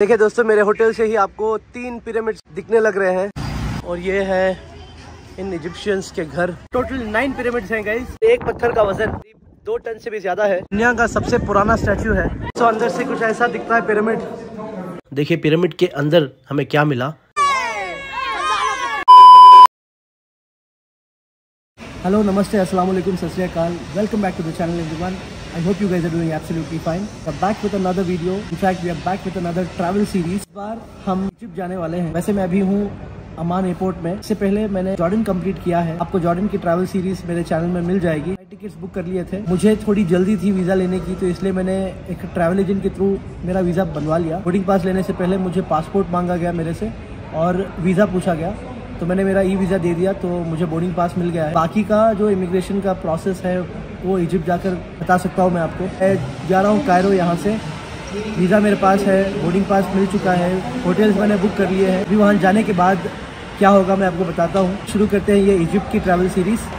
देखिए दोस्तों, मेरे होटल से ही आपको 3 पिरामिड्स दिखने लग रहे हैं और ये है इन इजिप्शियंस के घर। टोटल 9 पिरामिड्स हैं गाइस। एक पत्थर का वजन 2 टन से भी ज्यादा है। दुनिया का सबसे पुराना स्टैचू है। तो अंदर से कुछ ऐसा दिखता है पिरामिड। देखिए पिरामिड के अंदर हमें क्या मिला। हेलो, नमस्ते, अस्सलाम वालेकुम, Sat Shri Akal. Welcome back to the channel everyone. I hope you guys are doing absolutely fine. We're back with another video. In fact, we are back with another travel series. इस बार हम इजिप्ट जाने वाले हैं। वैसे मैं अभी हूँ अमान एयरपोर्ट में। इससे पहले मैंने जॉर्डन कंप्लीट किया है। आपको जॉर्डन की ट्रैवल सीरीज मेरे चैनल में मिल जाएगी। टिकट्स बुक कर लिए थे। मुझे थोड़ी जल्दी थी वीज़ा लेने की, तो इसलिए मैंने एक ट्रैवल एजेंट के थ्रू मेरा वीज़ा बनवा लिया। बोर्डिंग पास लेने से पहले मुझे पासपोर्ट मांगा गया मेरे से और वीज़ा पूछा गया, तो मैंने मेरा ई वीज़ा दे दिया, तो मुझे बोर्डिंग पास मिल गया है। बाकी का जो इमिग्रेशन का प्रोसेस है वो इजिप्ट जाकर बता सकता हूँ मैं आपको। मैं जा रहा हूँ कायरो। यहाँ से वीज़ा मेरे पास है, बोर्डिंग पास मिल चुका है, होटल्स मैंने बुक कर लिए हैं। अभी वहाँ जाने के बाद क्या होगा मैं आपको बताता हूँ। शुरू करते हैं ये इजिप्ट की ट्रैवल सीरीज़।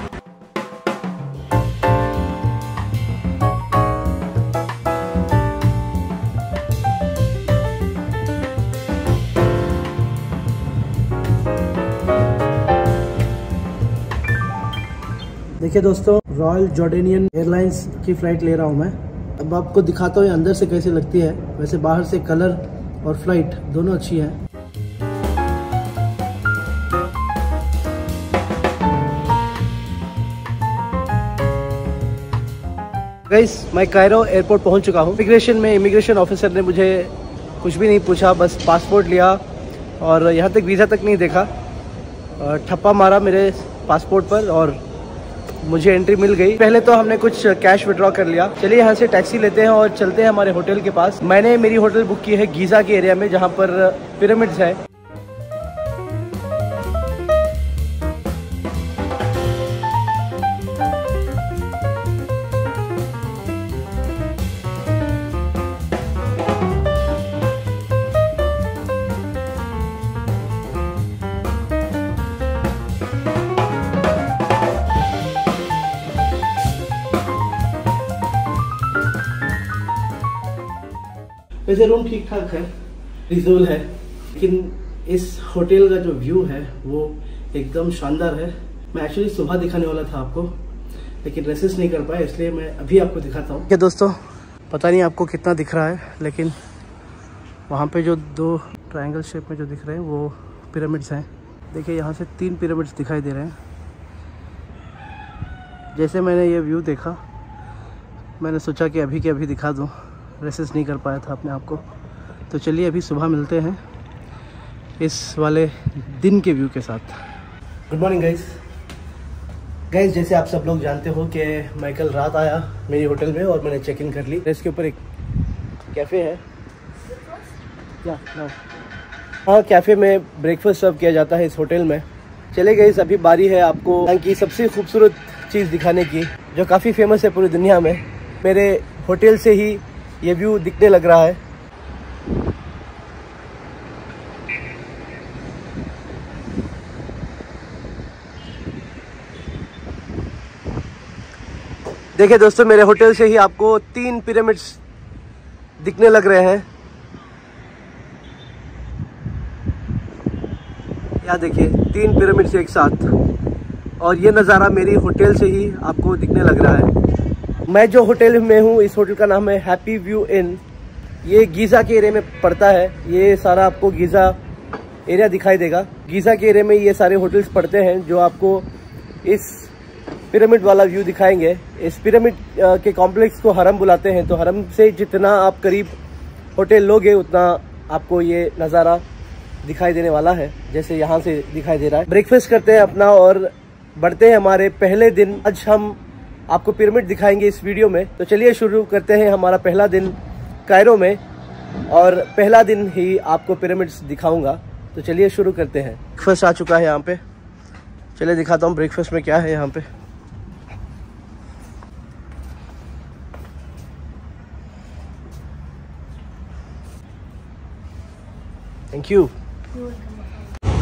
देखिए दोस्तों, रॉयल जॉर्डेनियन एयरलाइंस की फ़्लाइट ले रहा हूँ मैं। अब आपको दिखाता हूँ अंदर से कैसे लगती है। वैसे बाहर से कलर और फ्लाइट दोनों अच्छी है। गाइस, मैं कायरो एयरपोर्ट पहुँच चुका हूँ। इमिग्रेशन ऑफिसर ने मुझे कुछ भी नहीं पूछा, बस पासपोर्ट लिया और यहाँ तक वीज़ा तक नहीं देखा। ठप्पा मारा मेरे पासपोर्ट पर और मुझे एंट्री मिल गई। पहले तो हमने कुछ कैश विड्रॉ कर लिया। चलिए यहाँ से टैक्सी लेते हैं और चलते हैं हमारे होटल के पास। मैंने मेरी होटल बुक की है गीज़ा के एरिया में, जहाँ पर पिरामिड्स है। वैसे रूम ठीक ठाक है, रिजनेबल है, लेकिन इस होटल का जो व्यू है वो एकदम शानदार है। मैं एक्चुअली सुबह दिखाने वाला था आपको, लेकिन रेसिस्ट नहीं कर पाया, इसलिए मैं अभी आपको दिखाता हूँ। क्या दोस्तों, पता नहीं आपको कितना दिख रहा है, लेकिन वहाँ पे जो 2 ट्रायंगल शेप में जो दिख रहे हैं वो पिरामिड्स हैं। देखिए यहाँ से 3 पिरामिड्स दिखाई दे रहे हैं। जैसे मैंने ये व्यू देखा, मैंने सोचा कि अभी के अभी दिखा दूँ। रेसिस्ट नहीं कर पाया था अपने आप को। तो चलिए अभी सुबह मिलते हैं इस वाले दिन के व्यू के साथ। गुड मॉर्निंग गाइस, जैसे आप सब लोग जानते हो कि मैं कल रात आया मेरी होटल में और मैंने चेक इन कर ली। इसके ऊपर एक कैफ़े है। हाँ, कैफ़े में ब्रेकफास्ट सर्व किया जाता है इस होटल में। चले गाइस, अभी बारी है आपको यहाँ की सबसे खूबसूरत चीज़ दिखाने की, जो काफ़ी फेमस है पूरी दुनिया में। मेरे होटल से ही ये व्यू दिखने लग रहा है। देखिए दोस्तों, मेरे होटल से ही आपको 3 पिरामिड्स दिखने लग रहे हैं। यहाँ देखिए 3 पिरामिड्स एक साथ, और ये नज़ारा मेरी होटल से ही आपको दिखने लग रहा है। मैं जो होटल में हूँ, इस होटल का नाम है हैप्पी व्यू इन। ये गीज़ा के एरिया में पड़ता है। ये सारा आपको गीज़ा एरिया दिखाई देगा। गीज़ा के एरिया में ये सारे होटल्स पड़ते हैं जो आपको इस पिरामिड वाला व्यू दिखाएंगे। इस पिरामिड के कॉम्प्लेक्स को हरम बुलाते हैं। तो हरम से जितना आप करीब होटल लोगे, उतना आपको ये नज़ारा दिखाई देने वाला है, जैसे यहाँ से दिखाई दे रहा है। ब्रेकफास्ट करते हैं अपना और बढ़ते हैं हमारे पहले दिन। आज हम आपको पिरामिड दिखाएंगे इस वीडियो में। तो चलिए शुरू करते हैं हमारा पहला दिन कायरो में, और पहला दिन ही आपको पिरामिड्स दिखाऊंगा। तो चलिए शुरू करते हैं। ब्रेकफास्ट आ चुका है यहाँ पे। चलिए दिखाता हूँ ब्रेकफास्ट में क्या है यहाँ पे। Thank you.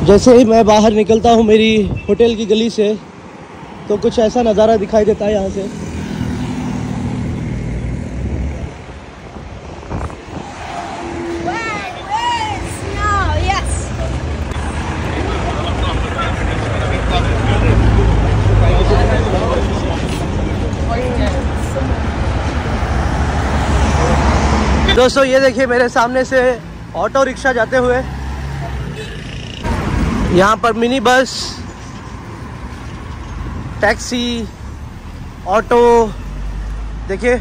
जैसे ही मैं बाहर निकलता हूँ मेरी होटल की गली से, तो कुछ ऐसा नज़ारा दिखाई देता है यहाँ से। दोस्तों ये देखिए मेरे सामने से ऑटो रिक्शा जाते हुए, यहाँ पर मिनी बस, टैक्सी, ऑटो देखिए।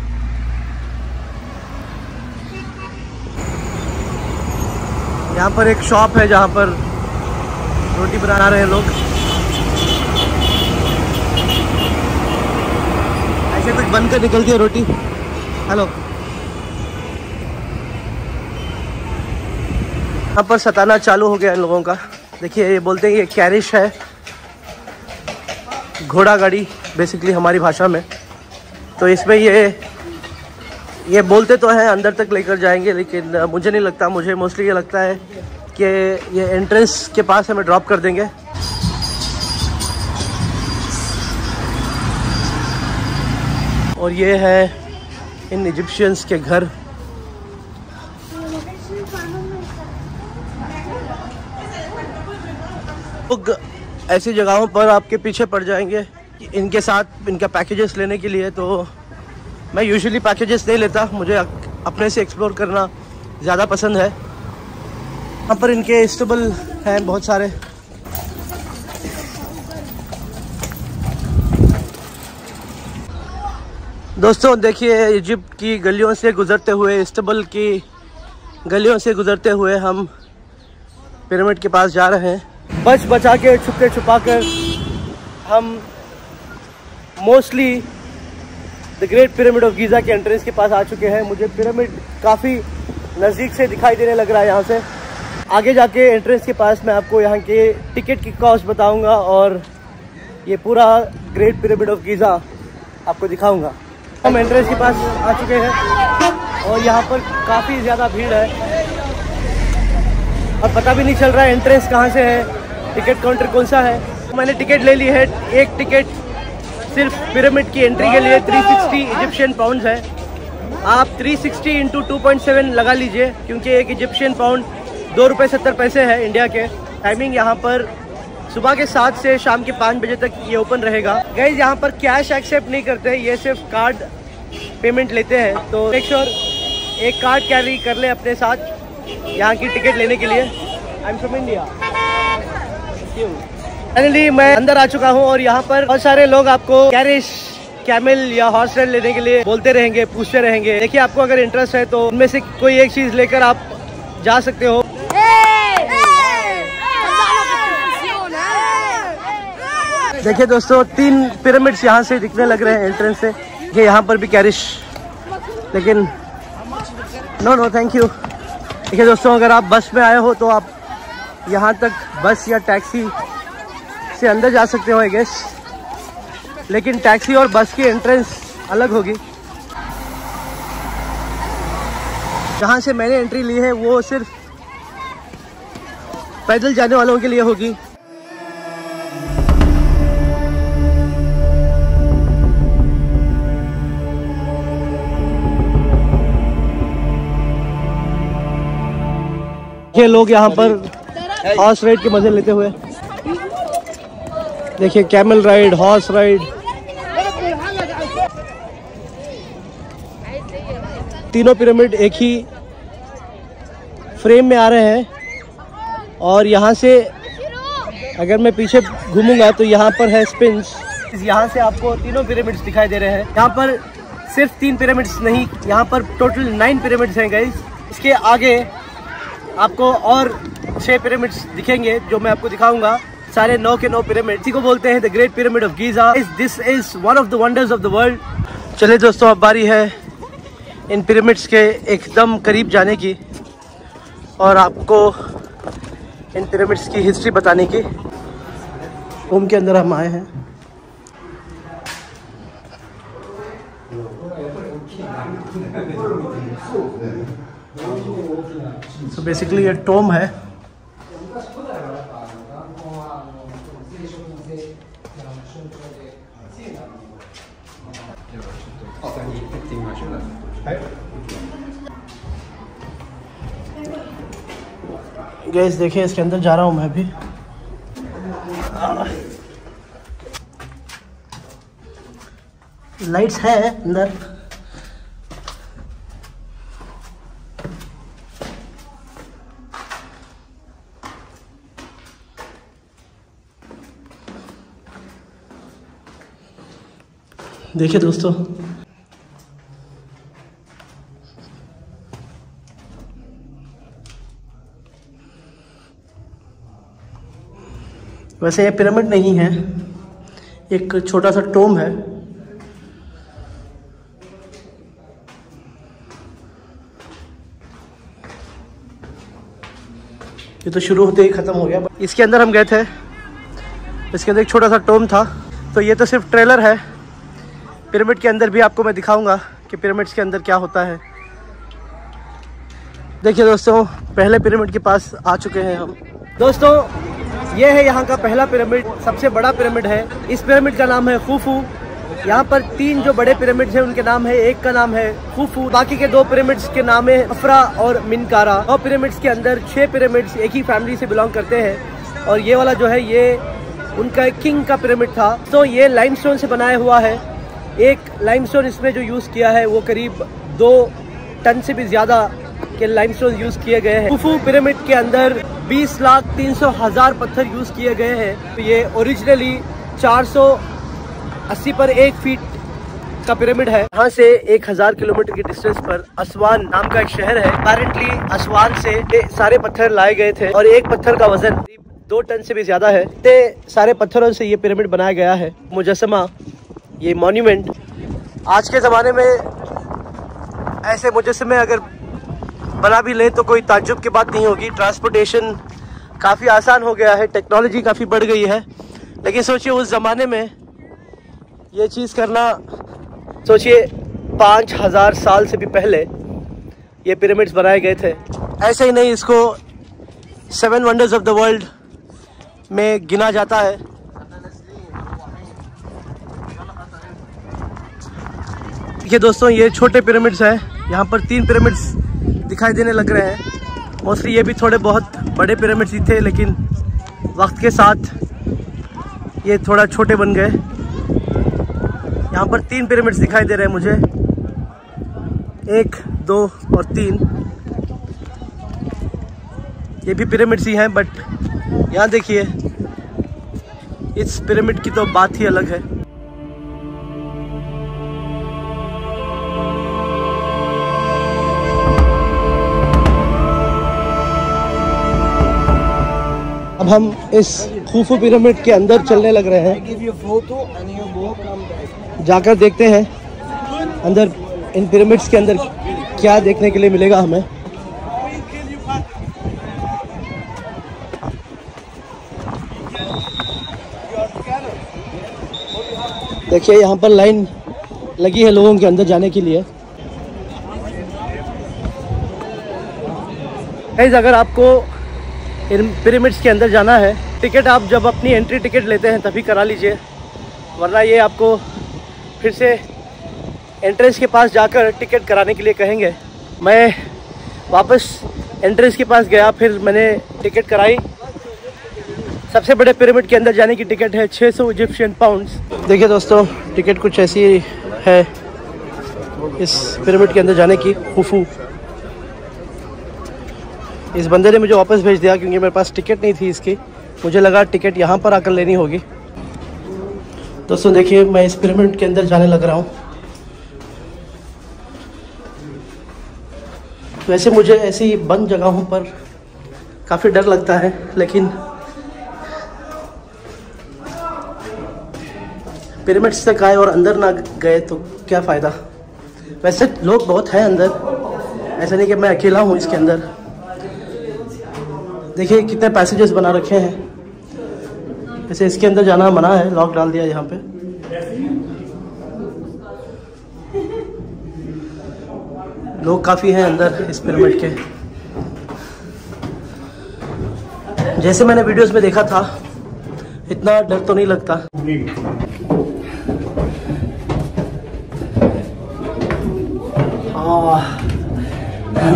यहाँ पर एक शॉप है जहाँ पर रोटी बना रहे हैं लोग। ऐसे कुछ बनकर निकलती है रोटी। हेलो। यहाँ पर सताना चालू हो गया इन लोगों का। देखिए ये बोलते हैं ये कैरिश है, घोड़ा गाड़ी बेसिकली हमारी भाषा में। तो इसमें ये बोलते तो हैं अंदर तक लेकर जाएंगे, लेकिन मुझे नहीं लगता। मुझे मोस्टली ये लगता है कि ये एंट्रेंस के पास हमें ड्रॉप कर देंगे। और ये है इन इजिप्शियंस के घर। लोग ऐसी जगहों पर आपके पीछे पड़ जाएंगे इनके साथ इनका पैकेजेस लेने के लिए। तो मैं यूजुअली पैकेजेस नहीं लेता, मुझे अपने से एक्सप्लोर करना ज़्यादा पसंद है। यहाँ पर इनके स्टेबल हैं बहुत सारे। दोस्तों देखिए इजिप्ट की गलियों से गुजरते हुए, इस्तांबुल की गलियों से गुजरते हुए हम पिरामिड के पास जा रहे हैं। बच बचा के, छुपके छुपा कर हम mostly the great pyramid of Giza के एंट्रेंस के पास आ चुके हैं। मुझे पिरामिड काफ़ी नज़दीक से दिखाई देने लग रहा है यहाँ से। आगे जाके एंट्रेंस के पास मैं आपको यहाँ के टिकट की कॉस्ट बताऊँगा और ये पूरा ग्रेट पिरामिड ऑफ गीज़ा आपको दिखाऊँगा। हम एंट्रेंस के पास आ चुके हैं और यहाँ पर काफ़ी ज़्यादा भीड़ है और पता भी नहीं चल रहा है एंट्रेंस कहाँ से है, टिकट काउंटर कौन सा है। मैंने टिकट ले ली है। एक टिकट सिर्फ पिरामिड की एंट्री के लिए 360 इजिप्शियन पाउंड्स है। आप 360 इंटू 2.7 लगा लीजिए, क्योंकि एक इजिप्शियन पाउंड 2 रुपये 70 पैसे है इंडिया के। टाइमिंग यहाँ पर सुबह के 7 से शाम के 5 बजे तक ये ओपन रहेगा। गाइस यहाँ पर कैश एक्सेप्ट नहीं करते हैं, ये सिर्फ कार्ड पेमेंट लेते हैं। तो मेक श्योर एक कार्ड कैरी कर ले अपने साथ यहाँ की टिकट लेने के लिए। I am from India. Finally मैं अंदर आ चुका हूँ और यहाँ पर बहुत सारे लोग आपको कैरिश, कैमल या हॉर्स राइड लेने के लिए बोलते रहेंगे, पूछते रहेंगे। देखिए आपको अगर इंटरेस्ट है तो उनमें से कोई एक चीज़ लेकर आप जा सकते हो। देखिए दोस्तों 3 पिरामिड्स यहाँ से दिखने लग रहे हैं एंट्रेंस से। ये यहाँ पर भी कैरिश, लेकिन नो थैंक यू। देखिए दोस्तों अगर आप बस में आए हो तो आप यहाँ तक बस या टैक्सी से अंदर जा सकते हो आई गेस, लेकिन टैक्सी और बस की एंट्रेंस अलग होगी। जहाँ से मैंने एंट्री ली है वो सिर्फ पैदल जाने वालों के लिए होगी। ये लोग यहाँ पर हॉर्स राइड के मजे लेते हुए, देखिए कैमल राइड, हॉर्स राइड, तीनों पिरामिड एक ही फ्रेम में आ रहे हैं। और यहाँ से अगर मैं पीछे घूमूंगा तो यहाँ पर है स्पिन्स। यहाँ से आपको तीनों पिरामिड्स दिखाई दे रहे हैं। यहाँ पर सिर्फ 3 पिरामिड्स नहीं, यहाँ पर टोटल 9 पिरामिड्स हैं गाइस। इसके आगे आपको और 6 पिरामिड्स दिखेंगे जो मैं आपको दिखाऊंगा। सारे 9 के 9 पिरामिड, इसी को बोलते हैं the great pyramid of Giza. This is one of the wonders of the world. चलिए दोस्तों अब बारी है इन पिरामिड्स के एकदम करीब जाने की और आपको इन पिरामिड्स की हिस्ट्री बताने की। रूम के अंदर हम आए हैं। तो बेसिकली ये टोम है। गाइस देखिए इसके अंदर जा रहा हूँ मैं भी। लाइट्स है अंदर। देखिए दोस्तों, वैसे ये पिरामिड नहीं है, एक छोटा सा टोम है। ये तो शुरू होते ही ख़त्म हो गया। इसके अंदर हम गए थे, इसके अंदर एक छोटा सा टोम था। तो ये तो सिर्फ ट्रेलर है, पिरामिड के अंदर भी आपको मैं दिखाऊंगा कि पिरामिड्स के अंदर क्या होता है। देखिए दोस्तों, पहले पिरामिड के पास आ चुके हैं हम। दोस्तों, ये है यहाँ का पहला पिरामिड, सबसे बड़ा पिरामिड है। इस पिरामिड का नाम है खुफू। यहाँ पर 3 जो बड़े पिरामिड्स हैं उनके नाम है, एक का नाम है खुफू, बाकी के 2 पिरामिड्स के नाम है अफरा और मिनकारा। और पिरामिड्स के अंदर 6 पिरामिड्स एक ही फैमिली से बिलोंग करते हैं। और ये वाला जो है ये उनका एक किंग का पिरामिड था। तो ये लाइमस्टोन से बनाया हुआ है। एक लाइमस्टोन इसमें जो यूज़ किया है वो करीब 2 टन से भी ज़्यादा के लाइमस्टोन यूज़ किए गए हैं। खुफू पिरामिड के अंदर 20,300,000 पत्थर यूज़ किए गए हैं। तो ये ओरिजिनली 480 पर 1 फीट का पिरामिड है। यहाँ से 1000 किलोमीटर की डिस्टेंस पर असवान नाम का एक शहर है। अपेरेंटली असवान से सारे पत्थर लाए गए थे और एक पत्थर का वजन 2 टन से भी ज्यादा है। सारे पत्थरों से ये पिरामिड बनाया गया है। मुजस्समा, ये मॉन्यूमेंट, आज के ज़माने में ऐसे मुजस्समे अगर बना भी ले तो कोई ताज्जुब की बात नहीं होगी। ट्रांसपोर्टेशन काफ़ी आसान हो गया है, टेक्नोलॉजी काफ़ी बढ़ गई है। लेकिन सोचिए उस ज़माने में ये चीज़ करना, सोचिए 5000 साल से भी पहले ये पिरामिड्स बनाए गए थे। ऐसे ही नहीं, इसको 7 वंडर्स ऑफ द वर्ल्ड में गिना जाता है। देखिए दोस्तों, ये छोटे पिरामिड्स हैं। यहाँ पर 3 पिरामिड्स दिखाई देने लग रहे हैं। मोस्टली ये भी थोड़े बहुत बड़े पिरामिड्स ही थे, लेकिन वक्त के साथ ये थोड़ा छोटे बन गए। यहाँ पर 3 पिरामिड्स दिखाई दे रहे हैं मुझे, 1, 2 और 3। ये भी पिरामिड्स ही हैं, बट यहाँ देखिए, इस पिरामिड की तो बात ही अलग है। अब हम इस खुफू पिरामिड के अंदर चलने लग रहे हैं। जाकर देखते हैं अंदर, इन पिरामिड्स के अंदर क्या देखने के लिए मिलेगा हमें। देखिए यहाँ पर लाइन लगी है लोगों के अंदर जाने के लिए। गाइस, अगर आपको इन पिरामिड्स के अंदर जाना है, टिकट आप जब अपनी एंट्री टिकट लेते हैं तभी करा लीजिए, वरना ये आपको फिर से एंट्रेंस के पास जाकर टिकट कराने के लिए कहेंगे। मैं वापस एंट्रेंस के पास गया, फिर मैंने टिकट कराई। सबसे बड़े पिरामिड के अंदर जाने की टिकट है 600 इजिप्शियन पाउंड्स। देखिए दोस्तों, टिकट कुछ ऐसी है इस पिरामिड के अंदर जाने की। खुफू, इस बंदे ने मुझे वापस भेज दिया क्योंकि मेरे पास टिकट नहीं थी इसकी। मुझे लगा टिकट यहाँ पर आकर लेनी होगी। दोस्तों देखिए, मैं इस पिरामिड के अंदर जाने लग रहा हूँ। वैसे मुझे ऐसी बंद जगहों पर काफ़ी डर लगता है, लेकिन पिरामिड्स तक आए और अंदर ना गए तो क्या फ़ायदा। वैसे लोग बहुत हैं अंदर, ऐसा नहीं कि मैं अकेला हूँ इसके अंदर। देखिए कितने पैसेजेस बना रखे हैं। वैसे इसके अंदर जाना मना है, लॉक डाल दिया यहाँ पे। लोग काफ़ी हैं अंदर इस पिरामिड के। जैसे मैंने वीडियोस में देखा था, इतना डर तो नहीं लगता।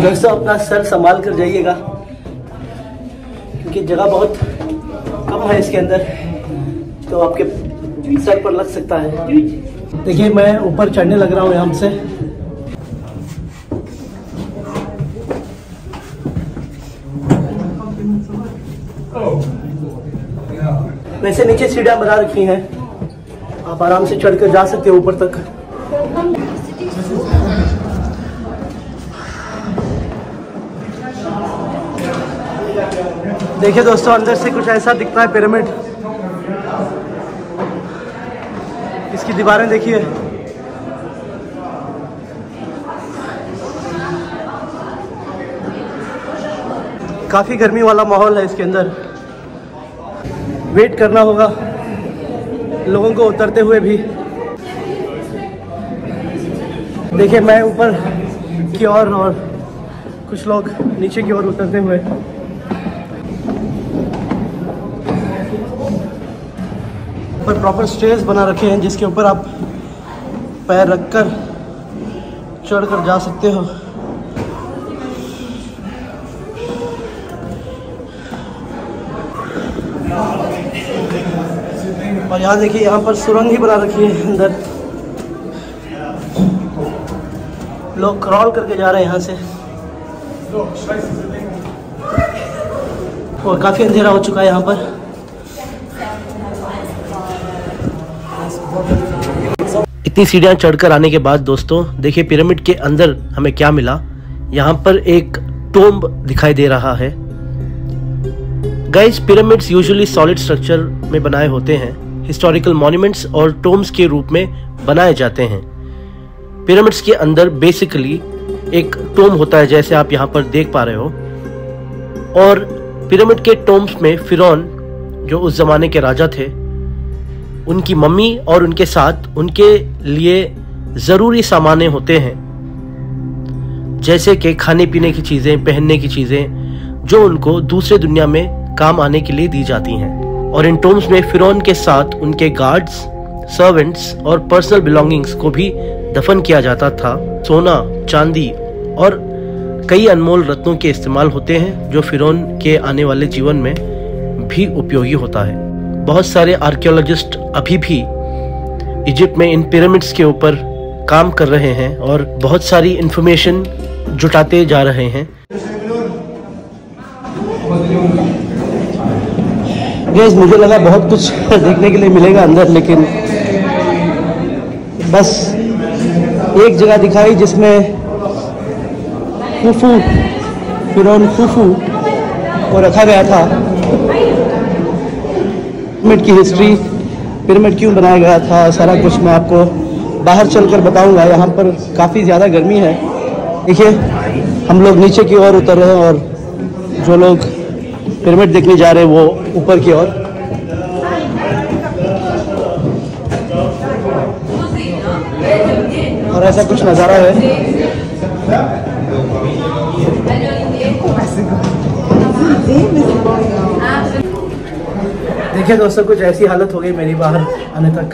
दोस्तों अपना सर संभाल कर जाइएगा क्योंकि जगह बहुत कम है इसके अंदर, तो आपके सर पर लग सकता है। देखिए मैं ऊपर चढ़ने लग रहा हूँ यहाँ से। वैसे नीचे सीढ़ियाँ बना रखी हैं, आप आराम से चढ़कर जा सकते हो ऊपर तक। देखिए दोस्तों, अंदर से कुछ ऐसा दिखता है पिरामिड। इसकी दीवारें देखिए, काफी गर्मी वाला माहौल है इसके अंदर। वेट करना होगा लोगों को उतरते हुए भी। देखिए मैं ऊपर की ओर और कुछ लोग नीचे की ओर उतरते हुए। पर प्रॉपर स्टेज बना रखे हैं जिसके ऊपर आप पैर रखकर चढ़कर जा सकते हो। और यहाँ देखिए, यहाँ पर सुरंग ही बना रखी है अंदर। लोग क्रॉल करके जा रहे हैं यहाँ से। और काफ़ी अंधेरा हो चुका है यहाँ पर। इतनी सीढ़ियाँ चढ़कर आने के बाद दोस्तों देखिए पिरामिड के अंदर हमें क्या मिला। यहाँ पर एक टोम्ब दिखाई दे रहा है। Guys, pyramids usually solid structure में बनाए होते हैं। हिस्टोरिकल मॉन्यूमेंट्स और टोम्ब्स के रूप में बनाए जाते हैं। पिरामिड्स के अंदर बेसिकली एक टोम्ब होता है जैसे आप यहाँ पर देख पा रहे हो। और पिरामिड के टोम्ब्स में फिरौन जो उस जमाने के राजा थे, उनकी मम्मी और उनके साथ उनके लिए जरूरी सामानें होते हैं, जैसे कि खाने पीने की चीजें, पहनने की चीजें, जो उनको दूसरे दुनिया में काम आने के लिए दी जाती हैं। और इन टोम्ब्स में फिरौन के साथ उनके गार्ड्स, सर्वेंट्स और पर्सनल बिलोंगिंग्स को भी दफन किया जाता था। सोना, चांदी और कई अनमोल रत्नों के इस्तेमाल होते हैं जो फिरौन के आने वाले जीवन में भी उपयोगी होता है। बहुत सारे आर्कियोलॉजिस्ट अभी भी इजिप्ट में इन पिरामिड्स के ऊपर काम कर रहे हैं और बहुत सारी इंफॉर्मेशन जुटाते जा रहे हैं। गाइस, मुझे लगा बहुत कुछ देखने के लिए मिलेगा अंदर, लेकिन बस एक जगह दिखाई जिसमें खुफू, फिरौन खुफू को रखा गया था। पिरामिड की हिस्ट्री, पिरामिड क्यों बनाया गया था, सारा कुछ मैं आपको बाहर चलकर बताऊंगा। यहाँ पर काफ़ी ज़्यादा गर्मी है। देखिए हम लोग नीचे की ओर उतर रहे हैं और जो लोग पिरामिड देखने जा रहे हैं वो ऊपर की ओर। और ऐसा कुछ नज़ारा है। देखिए दोस्तों, कुछ ऐसी हालत हो गई मेरी बाहर आने तक।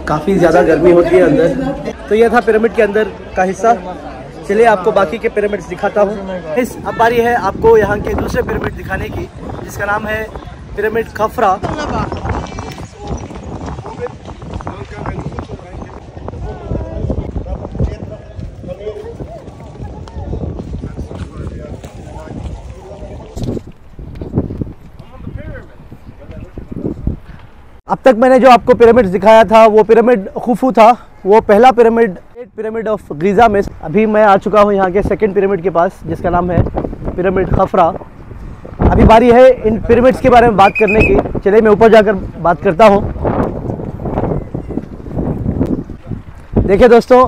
काफ़ी ज़्यादा गर्मी होती है अंदर। तो यह था पिरामिड के अंदर का हिस्सा। चलिए आपको बाकी के पिरामिड्स दिखाता हूँ। इस अब बारी है आपको यहाँ के दूसरे पिरामिड दिखाने की, जिसका नाम है पिरामिड खफरा। अब तक मैंने जो आपको पिरामिड्स दिखाया था वो पिरामिड खुफू था, वो पहला पिरामिड, पिरामिड ऑफ गीज़ा में। अभी मैं आ चुका हूँ यहाँ के सेकंड पिरामिड के पास, जिसका नाम है पिरामिड खफरा। अभी बारी है इन पिरामिड्स के बारे में बात करने की। चलिए मैं ऊपर जाकर बात करता हूँ। देखिए दोस्तों,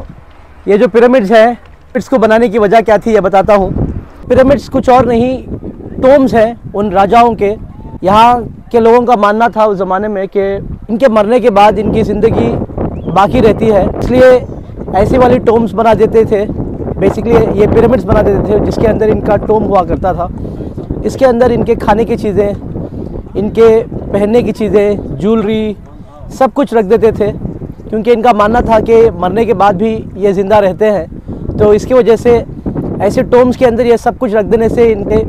ये जो पिरामिड्स हैं, पिरामिड्स को बनाने की वजह क्या थी ये बताता हूँ। पिरामिड्स कुछ और नहीं, टोम्स हैं उन राजाओं के। यहाँ के लोगों का मानना था उस ज़माने में कि इनके मरने के बाद इनकी ज़िंदगी बाकी रहती है, इसलिए ऐसी वाली टोम्स बना देते थे। बेसिकली ये पिरामिड्स बना देते थे जिसके अंदर इनका टोम हुआ करता था। इसके अंदर इनके खाने की चीज़ें, इनके पहनने की चीज़ें, ज्वेलरी, सब कुछ रख देते थे, क्योंकि इनका मानना था कि मरने के बाद भी ये ज़िंदा रहते हैं। तो इसकी वजह से ऐसे टोम्स के अंदर ये सब कुछ रख देने से इनके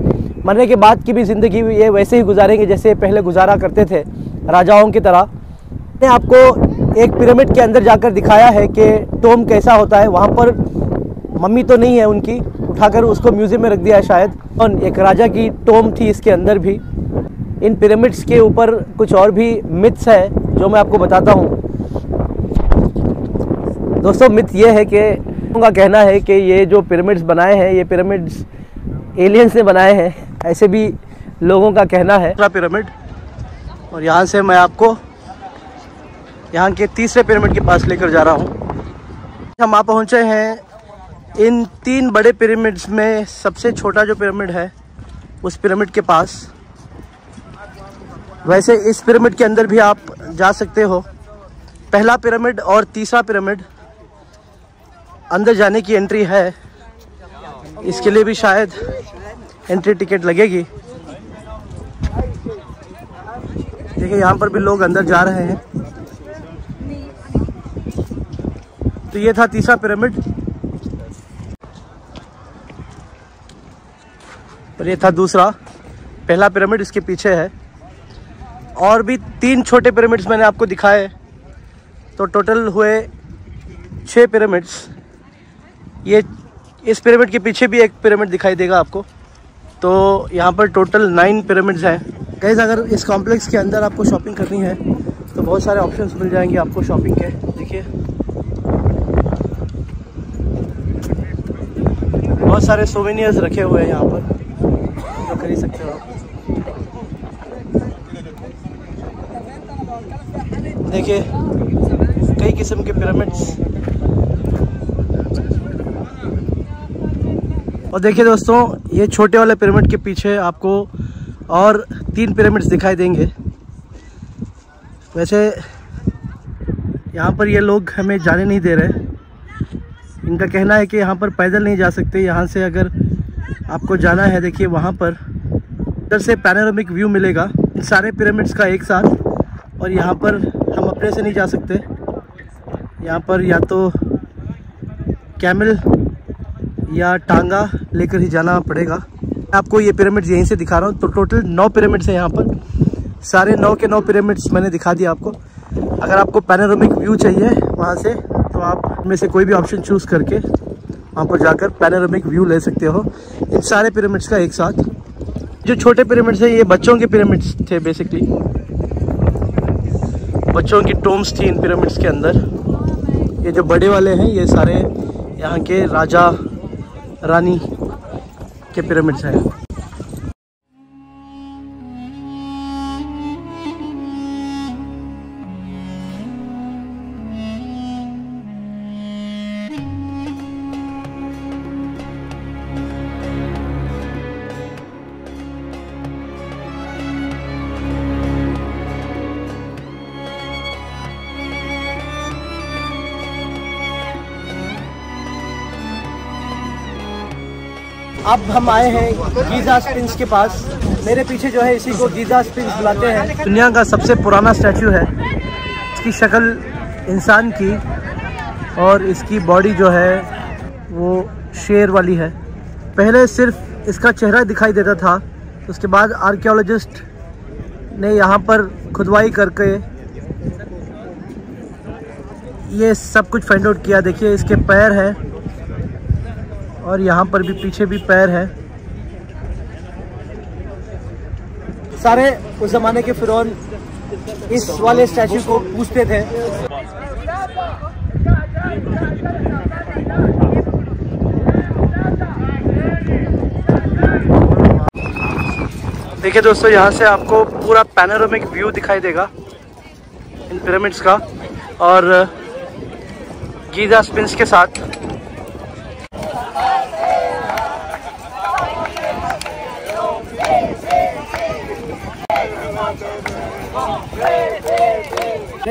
मरने के बाद की भी ज़िंदगी ये वैसे ही गुजारेंगे जैसे पहले गुजारा करते थे राजाओं की तरह। मैंने आपको एक पिरामिड के अंदर जाकर दिखाया है कि टोम कैसा होता है। वहाँ पर मम्मी तो नहीं है उनकी, उठाकर उसको म्यूज़ियम में रख दिया है शायद। और एक राजा की टोम थी इसके अंदर भी। इन पिरामिड्स के ऊपर कुछ और भी मिथ्स है जो मैं आपको बताता हूँ। दोस्तों, मिथ ये है कि उनका कहना है कि ये जो पिरामिड्स बनाए हैं, ये पिरामिड्स एलियंस ने बनाए हैं, ऐसे भी लोगों का कहना है। पिरामिड, और यहाँ से मैं आपको यहाँ के तीसरे पिरामिड के पास लेकर जा रहा हूँ। हम आ पहुँचे हैं इन 3 बड़े पिरामिड्स में सबसे छोटा जो पिरामिड है उस पिरामिड के पास। वैसे इस पिरामिड के अंदर भी आप जा सकते हो। पहला पिरामिड और तीसरा पिरामिड अंदर जाने की एंट्री है, इसके लिए भी शायद एंट्री टिकट लगेगी। देखिए यहाँ पर भी लोग अंदर जा रहे हैं। तो ये था तीसरा पिरामिड और ये था दूसरा। पहला पिरामिड इसके पीछे है। और भी 3 छोटे पिरामिड्स मैंने आपको दिखाए, तो टोटल हुए 6 पिरामिड्स। ये इस पिरामिड के पीछे भी एक पिरामिड दिखाई देगा आपको। तो यहाँ पर टोटल 9 पिरामिड्स हैं। गाइस, अगर इस कॉम्प्लेक्स के अंदर आपको शॉपिंग करनी है तो बहुत सारे ऑप्शंस मिल जाएंगे आपको शॉपिंग के। देखिए बहुत सारे सोवेनियर्स रखे हुए हैं यहाँ पर जो खरीद सकते हो आप। देखिए कई किस्म के पिरामिड्स। और देखिए दोस्तों, ये छोटे वाले पिरामिड के पीछे आपको और 3 पिरामिड्स दिखाई देंगे। वैसे यहाँ पर ये लोग हमें जाने नहीं दे रहे। इनका कहना है कि यहाँ पर पैदल नहीं जा सकते। यहाँ से अगर आपको जाना है, देखिए वहाँ पर इधर से पैनोरामिक व्यू मिलेगा इन सारे पिरामिड्स का एक साथ। और यहाँ पर हम अपने से नहीं जा सकते। यहाँ पर या तो कैमल या टांगा लेकर ही जाना पड़ेगा। आपको ये पिरामिड्स यहीं से दिखा रहा हूँ। तो टोटल 9 पिरामिड्स हैं यहाँ पर। सारे 9 के 9 पिरामिड्स मैंने दिखा दिया आपको। अगर आपको पैनोरामिक व्यू चाहिए वहाँ से, तो आप में से कोई भी ऑप्शन चूज़ करके वहाँ पर जाकर पैनोरामिक व्यू ले सकते हो इन सारे पिरामिड्स का एक साथ। जो छोटे पिरामिड्स हैं ये बच्चों के पिरामिड्स थे बेसिकली। बच्चों की टोम्स थी इन पिरामिड्स के अंदर। ये जो बड़े वाले हैं ये सारे यहाँ के राजा रानी के पिरामिड्स हैं। अब हम आए हैं गीज़ा स्फिंक्स के पास। मेरे पीछे जो है इसी को गीज़ा स्फिंक्स बुलाते हैं। दुनिया का सबसे पुराना स्टैचू है। इसकी शक्ल इंसान की और इसकी बॉडी जो है वो शेर वाली है। पहले सिर्फ इसका चेहरा दिखाई देता था, उसके बाद आर्कियोलॉजिस्ट ने यहाँ पर खुदवाई करके ये सब कुछ फाइंड आउट किया। देखिए इसके पैर हैं और यहाँ पर भी पीछे भी पैर है। सारे उस जमाने के फिरौन इस वाले स्टैचू को पूछते थे। देखिए दोस्तों, यहाँ से आपको पूरा पैनोरामिक व्यू दिखाई देगा इन पिरामिड्स का और गीज़ा स्फिंक्स के साथ।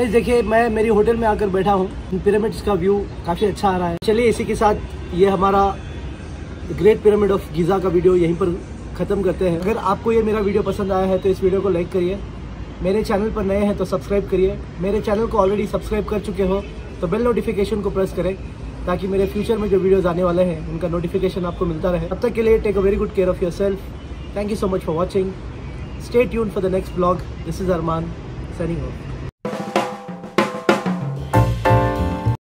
देखिए मैं मेरी होटल में आकर बैठा हूँ। पिरामिड्स का व्यू काफ़ी अच्छा आ रहा है। चलिए इसी के साथ ये हमारा ग्रेट पिरामिड ऑफ गीज़ा का वीडियो यहीं पर ख़त्म करते हैं। अगर आपको ये मेरा वीडियो पसंद आया है तो इस वीडियो को लाइक करिए। मेरे चैनल पर नए हैं तो सब्सक्राइब करिए। मेरे चैनल को ऑलरेडी सब्सक्राइब कर चुके हो तो बेल नोटिफिकेशन को प्रेस करें ताकि मेरे फ्यूचर में जो वीडियोज़ आने वाले हैं उनका नोटिफिकेशन आपको मिलता रहे। तब तक के लिए take a very good care of your self. Thank you so much for watching. Stay tuned for the next blog. This is Arman signing off.